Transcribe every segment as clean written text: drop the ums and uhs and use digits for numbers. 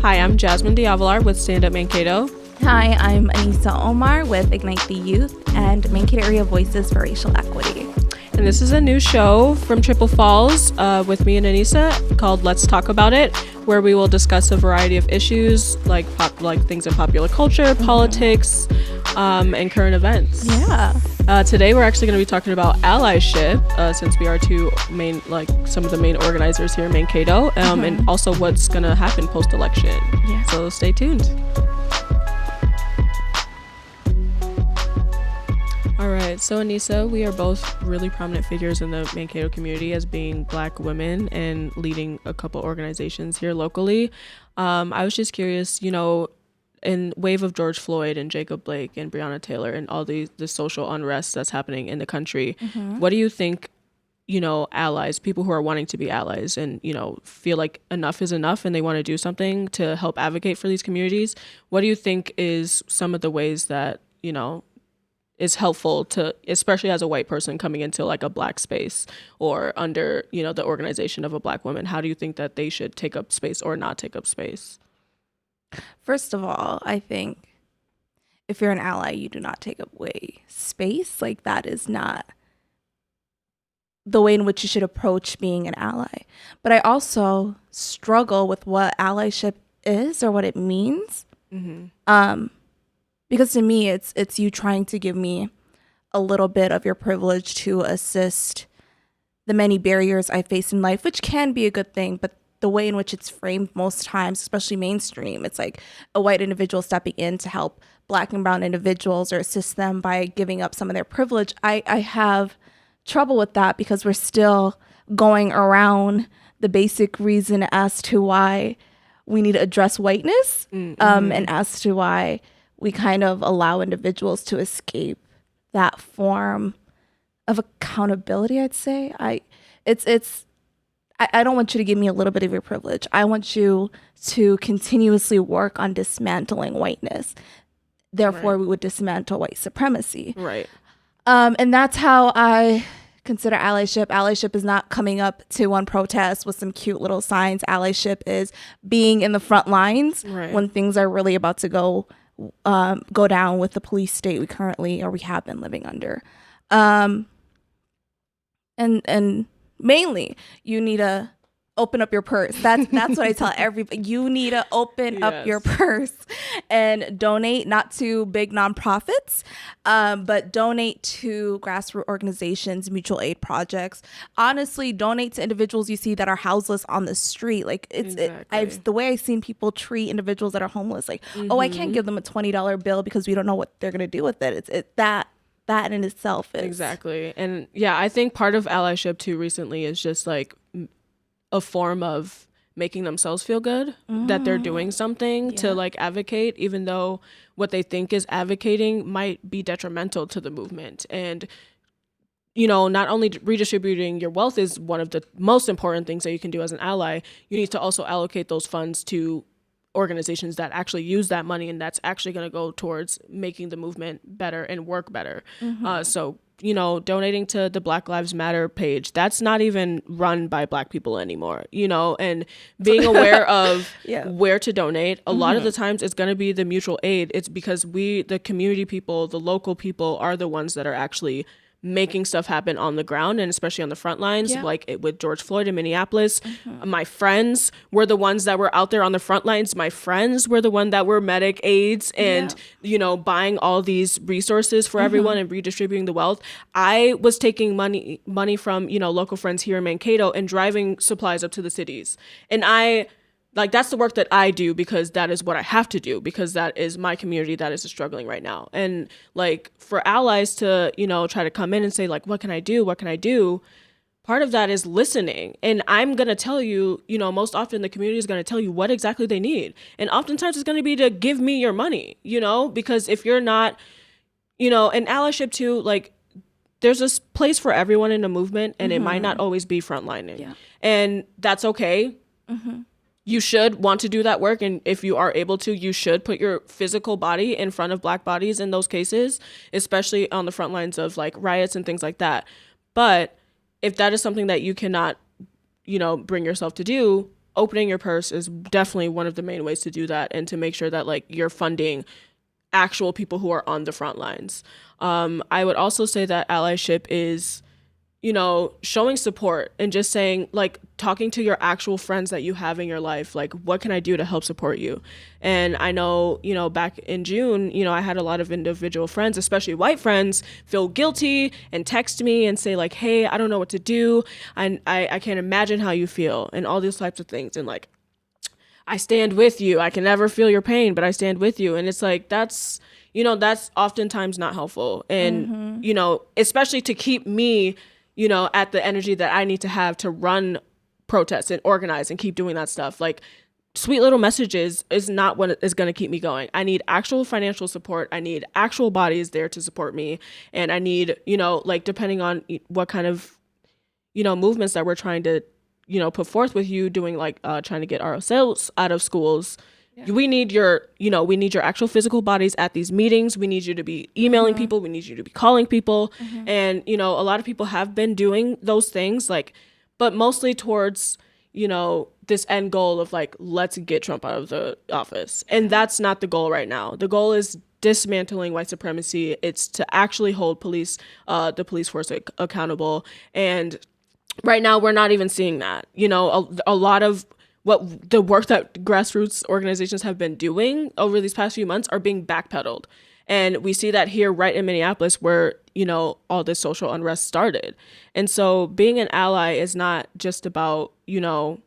Hi, I'm Jasmine Diavalar with Stand Up Mankato. Hi, I'm Anissa Omar with Ignite the Youth and Mankato Area Voices for Racial Equity. And this is a new show from Triple Falls with me and Anissa called Let's Talk About It, where we will discuss a variety of issues like things in popular culture, politics, and current events. Yeah. Today we're actually going to be talking about allyship, since we are some of the main organizers here in Mankato, and also what's going to happen post-election. Yeah. So stay tuned. All right, so Anissa, we are both really prominent figures in the Mankato community as being Black women and leading a couple organizations here locally. I was just curious, in wave of George Floyd and Jacob Blake and Breonna Taylor and all the social unrest that's happening in the country, what do you think, allies, people who are wanting to be allies and, feel like enough is enough and they want to do something to help advocate for these communities, what do you think is some of the ways that, is helpful to, especially as a white person coming into like a Black space or under, the organization of a Black woman? How do you think that they should take up space or not take up space? First of all, I think if you're an ally, you do not take up space. Like, that is not the way in which you should approach being an ally. But I also struggle with what allyship is or what it means. Because to me, it's you trying to give me a little bit of your privilege to assist the many barriers I face in life, which can be a good thing. But the way in which it's framed most times, especially mainstream, it's like a white individual stepping in to help Black and brown individuals or assist them by giving up some of their privilege. I have trouble with that because we're still going around the basic reason as to why we need to address whiteness, and as to why we kind of allow individuals to escape that form of accountability, I'd say. I don't want you to give me a little bit of your privilege. I want you to continuously work on dismantling whiteness. Therefore, we would dismantle white supremacy. Right. And that's how I consider allyship. Allyship is not coming up to one protest with some cute little signs. Allyship is being in the front lines when things are really about to go down with the police state we have been living under. And mainly you need to open up your purse. That's what I tell everybody. You need to open up your purse and donate, not to big nonprofits, but donate to grassroots organizations, mutual aid projects. Honestly, donate to individuals you see that are houseless on the street. Like the way I've seen people treat individuals that are homeless. Like, oh, I can't give them a $20 bill because we don't know what they're gonna do with it. That in itself is exactly. And yeah, I think part of allyship too recently is just like a form of making themselves feel good that they're doing something to like advocate, even though what they think is advocating might be detrimental to the movement. And not only redistributing your wealth is one of the most important things that you can do as an ally, you need to also allocate those funds to organizations that actually use that money and that's actually going to go towards making the movement better and work better. So donating to the Black Lives Matter page, that's not even run by Black people anymore, and being aware of where to donate. A lot of the times it's going to be the mutual aid. It's because the community people, the local people are the ones that are actually making stuff happen on the ground, and especially on the front lines, with George Floyd in Minneapolis. My friends were the ones that were out there on the front lines. My friends were the one that were medic aids and, buying all these resources for everyone and redistributing the wealth. I was taking money from, local friends here in Mankato and driving supplies up to the cities. And that's the work that I do because that is what I have to do because that is my community that is struggling right now. And for allies to, try to come in and say what can I do? What can I do? Part of that is listening. And I'm going to tell you, most often the community is going to tell you what exactly they need. And oftentimes it's going to be to give me your money, because if you're not, and allyship too, there's a place for everyone in a movement and it might not always be frontlining. Yeah. And that's okay. You should want to do that work. And if you are able to, you should put your physical body in front of Black bodies in those cases, especially on the front lines of riots and things like that. But if that is something that you cannot, bring yourself to do, opening your purse is definitely one of the main ways to do that, and to make sure that like you're funding actual people who are on the front lines. I would also say that allyship is, you know, showing support and just saying, like, talking to your actual friends that you have in your life, like, what can I do to help support you? And I know, you know, back in June, you know, I had a lot of individual friends, especially white friends, feel guilty and text me and say like, hey, I don't know what to do. I can't imagine how you feel, and all these types of things. And like, I stand with you. I can never feel your pain, but I stand with you. And it's like, that's, you know, that's oftentimes not helpful. And, you know, especially to keep me, you know, at the energy that I need to have to run protests and organize and keep doing that stuff. Like, sweet little messages is not what is going to keep me going. I need actual financial support. I need actual bodies there to support me. And I need, you know, like, depending on what kind of, you know, movements that we're trying to, you know, put forth with you, doing like trying to get ourselves out of schools. Yeah. We need your, you know, we need your actual physical bodies at these meetings. We need you to be emailing people. We need you to be calling people. And, you know, a lot of people have been doing those things, like, but mostly towards, you know, this end goal of like, let's get Trump out of the office. And that's not the goal right now. The goal is dismantling white supremacy. It's to actually hold the police force accountable. And right now, we're not even seeing that. You know, a lot of what the work that grassroots organizations have been doing over these past few months are being backpedaled. And we see that here right in Minneapolis, where, you know, all this social unrest started. And so being an ally is not just about, you know,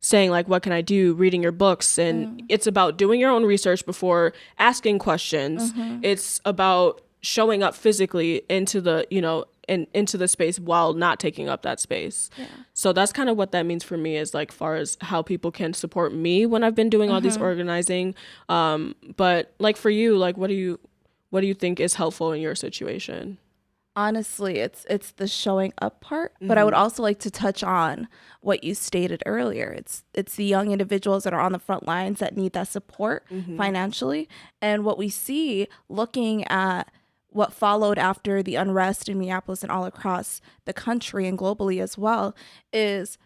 saying like, what can I do? Reading your books. And it's about doing your own research before asking questions. It's about showing up physically into the, you know, into the space while not taking up that space. Yeah. So that's kind of what that means for me, is like, far as how people can support me when I've been doing all these organizing. But like for you, like, what do you think is helpful in your situation? Honestly, it's the showing up part, but I would also like to touch on what you stated earlier. It's the young individuals that are on the front lines that need that support financially. And what we see looking at what followed after the unrest in Minneapolis and all across the country and globally as well is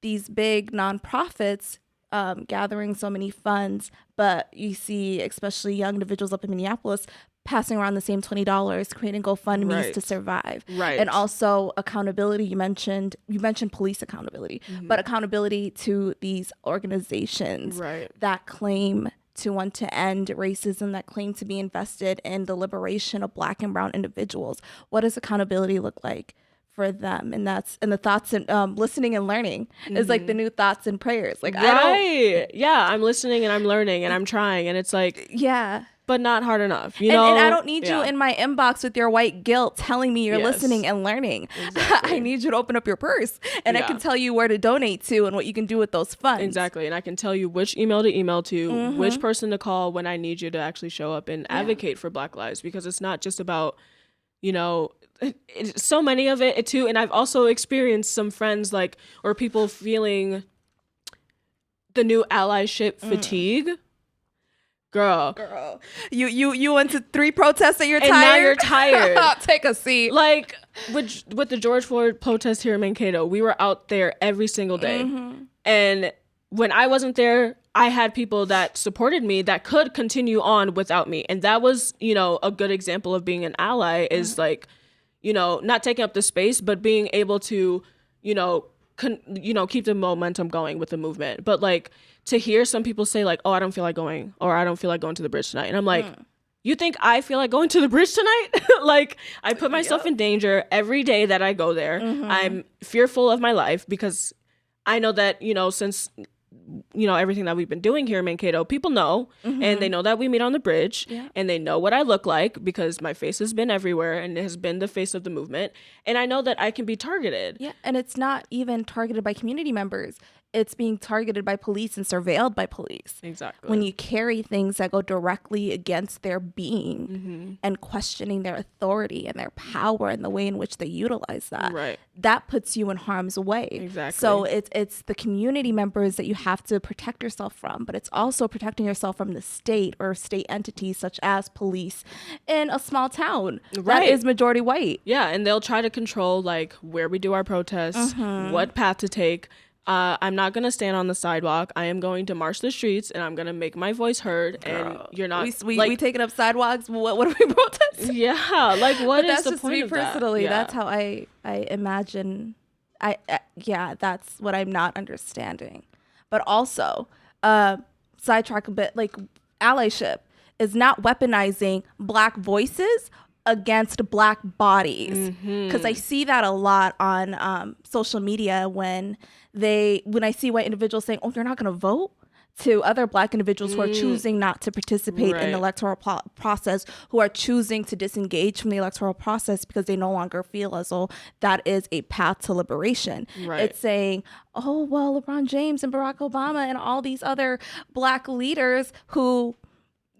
these big nonprofits gathering so many funds, but you see especially young individuals up in Minneapolis passing around the same $20, creating GoFundMes to survive. Right. And also accountability. You mentioned police accountability, but accountability to these organizations that claim to want to end racism, that claim to be invested in the liberation of Black and brown individuals. What does accountability look like for them? And the thoughts and listening and learning is like the new thoughts and prayers. Like, I'm listening and I'm learning and I'm trying, and it's like, but not hard enough, you know? And I don't need you in my inbox with your white guilt telling me you're listening and learning. Exactly. I need you to open up your purse, and I can tell you where to donate to and what you can do with those funds. Exactly. And I can tell you which email to email to, which person to call when I need you to actually show up and advocate for Black lives, because it's not just about, you know, so many of it too. And I've also experienced some friends, like, or people feeling the new allyship fatigue. Girl, you went to 3 protests and you're tired. And now you're tired. Take a seat. Like with the George Floyd protest here in Mankato, we were out there every single day. And when I wasn't there, I had people that supported me that could continue on without me. And that was, you know, a good example of being an ally, is like, you know, not taking up the space, but being able to, you know, keep the momentum going with the movement. But like, to hear some people say like, oh, I don't feel like going, or I don't feel like going to the bridge tonight. And I'm like, you think I feel like going to the bridge tonight? Like, I put myself in danger every day that I go there. I'm fearful of my life, because I know that, you know, since, you know, everything that we've been doing here in Mankato, people know, and they know that we meet on the bridge, and they know what I look like, because my face has been everywhere and it has been the face of the movement. And I know that I can be targeted. Yeah. And it's not even targeted by community members. It's being targeted by police and surveilled by police. Exactly. When you carry things that go directly against their being and questioning their authority and their power and the way in which they utilize that, that puts you in harm's way. Exactly. So it's the community members that you have to protect yourself from, but it's also protecting yourself from the state or state entities such as police in a small town that is majority white. Yeah, and they'll try to control like where we do our protests, what path to take. I'm not going to stand on the sidewalk. I am going to march the streets and I'm going to make my voice heard. And you're not we taking up sidewalks. What are we protesting? Yeah. Like, what is the point of that? That's just me personally. Yeah. That's how I imagine. Yeah, that's what I'm not understanding. But also, sidetrack a bit, like allyship is not weaponizing Black voices against Black bodies, because I see that a lot on social media when I see white individuals saying, oh, you're not going to vote, to other Black individuals who are choosing not to participate in the electoral process, who are choosing to disengage from the electoral process because they no longer feel as though that is a path to liberation. It's saying, oh, well, LeBron James and Barack Obama and all these other Black leaders who,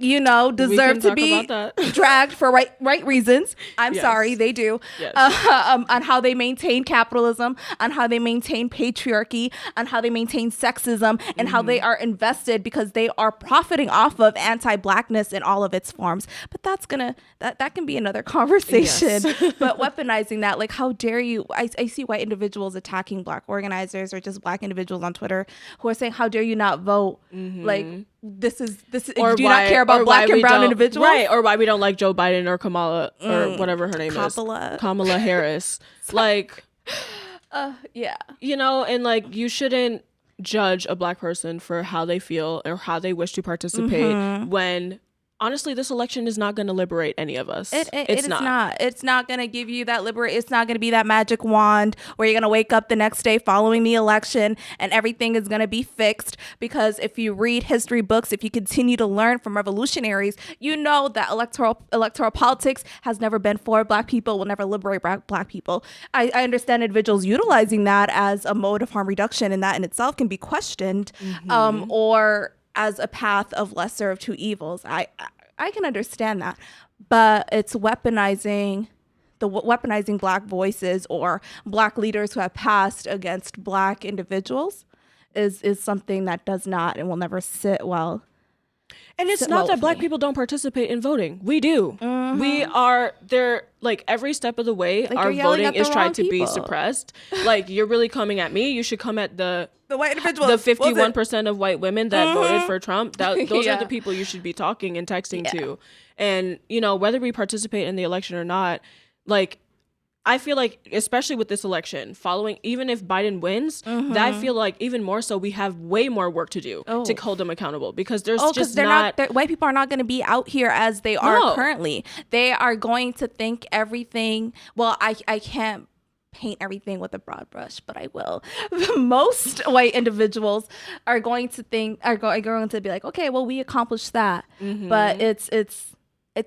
you know, deserve to be dragged for right reasons. I'm sorry, they do. On how they maintain capitalism, on how they maintain patriarchy, on how they maintain sexism, and how they are invested because they are profiting off of anti-Blackness in all of its forms. But that can be another conversation. But weaponizing that, like, how dare you? I see white individuals attacking Black organizers or just Black individuals on Twitter who are saying, how dare you not vote? Like, this is or do you not care about Black and brown individuals, right? Or why we don't like Joe Biden or Kamala or whatever her name is, Kamala Harris. Like, you know, and like, you shouldn't judge a Black person for how they feel or how they wish to participate when honestly, this election is not going to liberate any of us. It's not. It's not going to give you that It's not going to be that magic wand where you're going to wake up the next day following the election and everything is going to be fixed. Because if you read history books, if you continue to learn from revolutionaries, you know that electoral politics has never been for Black people, will never liberate Black people. I understand individuals utilizing that as a mode of harm reduction, and that in itself can be questioned, or as a path of lesser of two evils. I can understand that, but it's weaponizing Black voices or Black leaders who have passed against Black individuals is something that does not and will never sit well. And it's not that Black people don't participate in voting. We do. We are there, like, every step of the way. Like, our voting is trying to be suppressed. Like, you're really coming at me. You should come at the white individuals. The 51% of white women that voted for Trump. Those are the people you should be talking and texting to. And, you know, whether we participate in the election or not, like, I feel like, especially with this election, even if Biden wins, I feel like even more so we have way more work to do to hold them accountable, because there's just white people are not going to be out here as they are currently. They are going to think everything. Well, I can't paint everything with a broad brush, but I will. Most white individuals are going to be like, okay, well, we accomplished that, but it's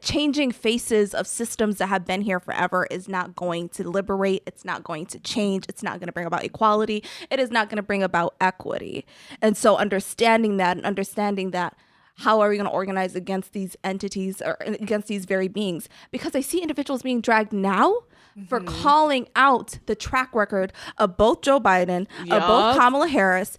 changing faces of systems that have been here forever is not going to liberate. It's not going to change. It's not going to bring about equality. It is not going to bring about equity. And so understanding that, how are we going to organize against these entities or against these very beings? Because I see individuals being dragged now for calling out the track record of both Joe Biden, of both Kamala Harris.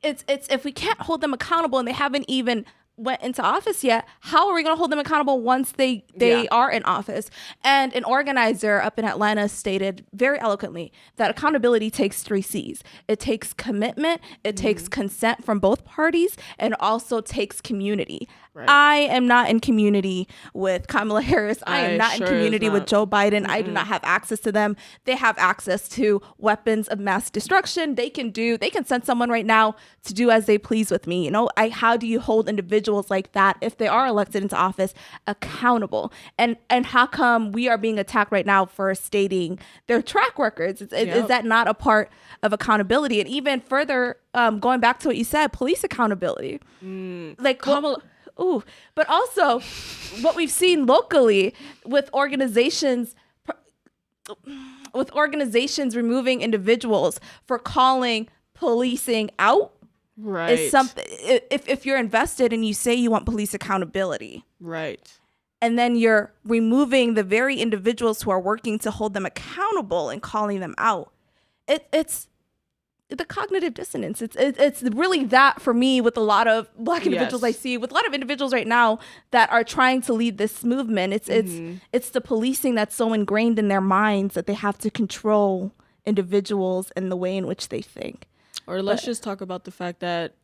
It's if we can't hold them accountable and they haven't even went into office yet, how are we going to hold them accountable once they are in office? And an organizer up in Atlanta stated very eloquently that accountability takes 3 C's. It takes commitment, it takes consent from both parties, and also takes community. Right. I am not in community with Kamala Harris. I am not in community with Joe Biden. I do not have access to them. They have access to weapons of mass destruction. They can send someone right now to do as they please with me. You know, how do you hold individuals like that, if they are elected into office, accountable? And how come we are being attacked right now for stating their track records? Is that not a part of accountability? And even further, going back to what you said, police accountability. Like Kamala. Ooh, but also what we've seen locally with organizations removing individuals for calling policing out, right, is something. If you're invested and you say you want police accountability, right, and then you're removing the very individuals who are working to hold them accountable and calling them out, it's the cognitive dissonance. It's really that for me with a lot of Black individuals I see, with a lot of individuals right now that are trying to lead this movement. It's the policing that's so ingrained in their minds that they have to control individuals and the way in which they think. Or let's just talk about the fact that,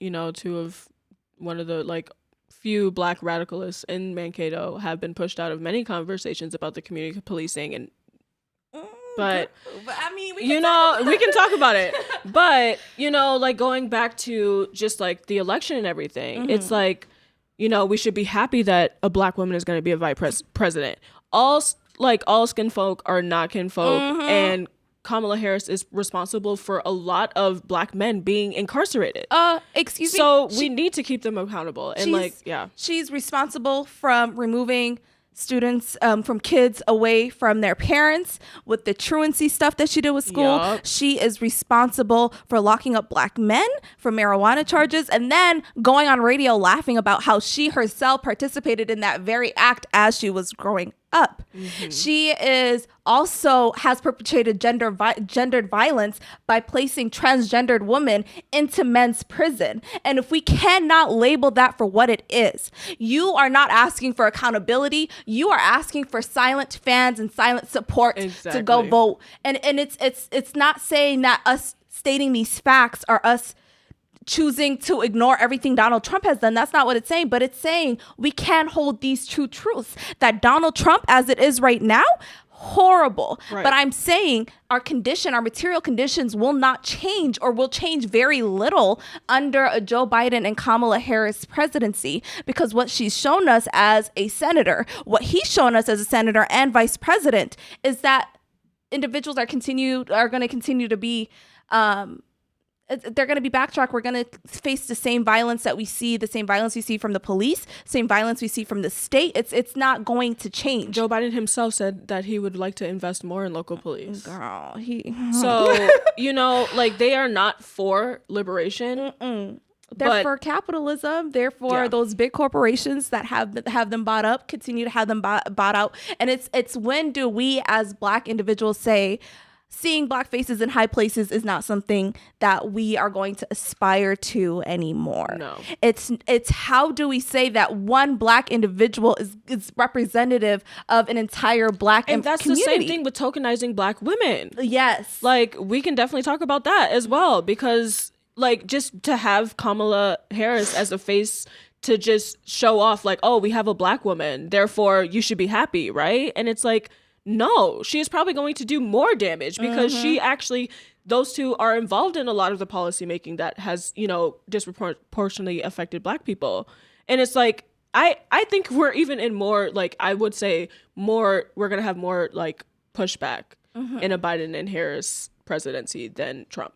one of the like few black radicalists in Mankato have been pushed out of many conversations about the community policing. And but I mean, we can talk about it. But, like going back to just like the election and everything, it's like, we should be happy that a black woman is going to be a vice president. All skin folk are not kin folk. And Kamala Harris is responsible for a lot of black men being incarcerated. Excuse me. So we need to keep them accountable. And she's responsible from removing students from kids away from their parents with the truancy stuff that she did with school. Yep. She is responsible for locking up black men for marijuana charges and then going on radio laughing about how she herself participated in that very act as she was growing up. She is also has perpetrated gendered violence by placing transgendered women into men's prison. And if we cannot label that for what it is, you are not asking for accountability. You are asking for silent fans and silent support to go vote. And it's not saying that us stating these facts are us choosing to ignore everything Donald Trump has done. That's not what it's saying, but it's saying we can hold these two truths that Donald Trump, as it is right now, horrible. Right. But I'm saying our material conditions will not change or will change very little under a Joe Biden and Kamala Harris presidency, because what she's shown us as a senator, what he's shown us as a senator and vice president is that individuals are going to continue to be they're going to be backtracked. We're going to face the same violence that we see, the same violence we see from the police, same violence we see from the state. It's not going to change. Joe Biden himself said that he would like to invest more in local police. Girl, So, like they are not for liberation. They're for capitalism. They're for those big corporations that have them bought up, continue to have them bought out. And it's when do we as black individuals say, seeing black faces in high places is not something that we are going to aspire to anymore. No. It's how do we say that one black individual is representative of an entire black and that's community. The same thing with tokenizing black women. Yes. Like we can definitely talk about that as well, because like just to have Kamala Harris as a face to just show off like, oh, we have a black woman, therefore you should be happy, right? And it's like, no, she is probably going to do more damage because she actually, those two are involved in a lot of the policymaking that has, disproportionately affected black people. And it's like, I think we're even in more, like, I would say more, we're going to have more like pushback in a Biden and Harris presidency than Trump.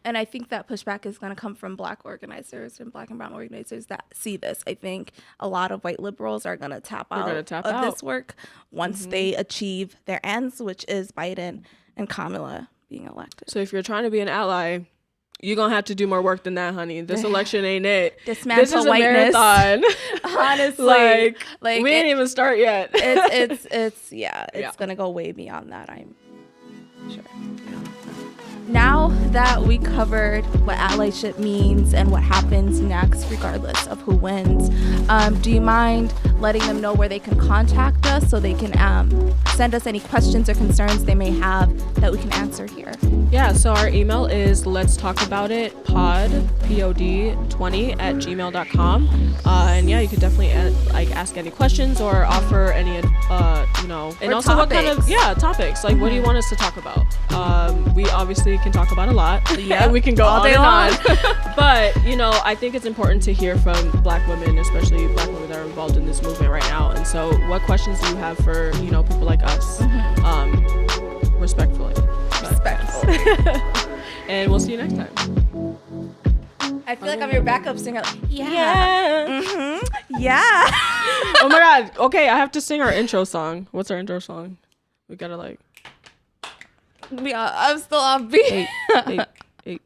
And I think that pushback is going to come from black organizers and black and brown organizers that see this. I think a lot of white liberals are going to tap out of this work once they achieve their ends, which is Biden and Kamala being elected. So if you're trying to be an ally, you're going to have to do more work than that, honey. This election ain't it. Dismantle this is whiteness. A marathon. Honestly. like we ain't even start yet. It's going to go way beyond that, I'm sure. Now that we covered what allyship means and what happens next, regardless of who wins, do you mind letting them know where they can contact us so they can send us any questions or concerns they may have that we can answer here? Yeah, so our email is let'stalkaboutitpod20@gmail.com. And yeah, you could definitely ask any questions or offer any, and also topics. What kind of topics. Like, what do you want us to talk about? We obviously can talk about a lot. Yeah, and we can go all on and on. But I think it's important to hear from black women, especially black women that are involved in this movement right now. And so, what questions do you have for people like us? Respectfully. And we'll see you next time. I feel like I'm your backup singer. Yeah. Oh my God. Okay, I have to sing our intro song. What's our intro song? We gotta I'm still off beat. Eight.